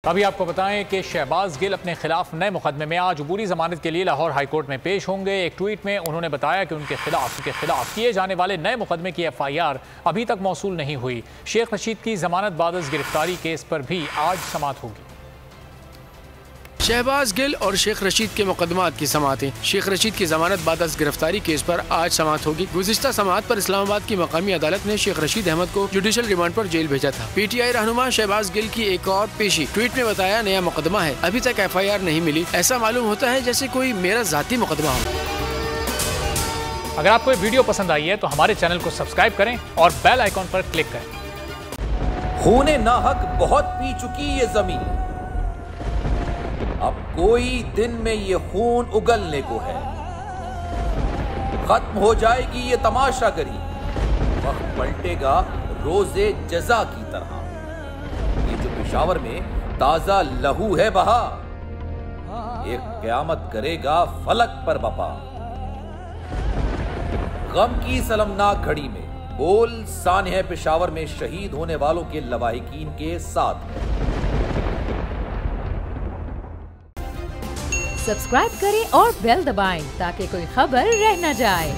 अभी आपको बताएं कि शहबाज गिल अपने खिलाफ नए मुकदमे में आज अबूरी जमानत के लिए लाहौर हाई कोर्ट में पेश होंगे। एक ट्वीट में उन्होंने बताया कि उनके खिलाफ किए जाने वाले नए मुकदमे की FIR अभी तक मौसूल नहीं हुई। शेख रशीद की जमानत बाद गिरफ्तारी केस पर भी आज समाअत होगी। शहबाज गिल और शेख रशीद के मुकदमात की समाअतें। शेख रशीद की जमानत बाद गिरफ्तारी केस पर आज समाअत होगी। गुज़िश्ता समाअत पर इस्लामाबाद की मकामी अदालत ने शेख रशीद अहमद को जुडिशल रिमांड पर जेल भेजा था। PTI रहनुमा शहबाज गिल की एक और पेशी। ट्वीट में बताया, नया मुकदमा है, अभी तक FIR नहीं मिली। ऐसा मालूम होता है जैसे कोई मेरा जाती मुकदमा हो। अगर आपको ये वीडियो पसंद आई है तो हमारे चैनल को सब्सक्राइब करें और बेल आइकॉन पर क्लिक करें। खूने नाहक बहुत पी चुकी ये जमीन, अब कोई दिन में ये खून उगलने को है। खत्म हो जाएगी ये तमाशागरी, वक्त पलटेगा रोजे जजा की तरह। ये जो पेशावर में ताजा लहू है बहा, एक क़यामत करेगा फलक पर बपा। गम की सलमनाक घड़ी में बोल सानह पेशावर में शहीद होने वालों के लवाहिकीन के साथ। सब्सक्राइब करें और बेल दबाएं ताकि कोई खबर रह न जाए।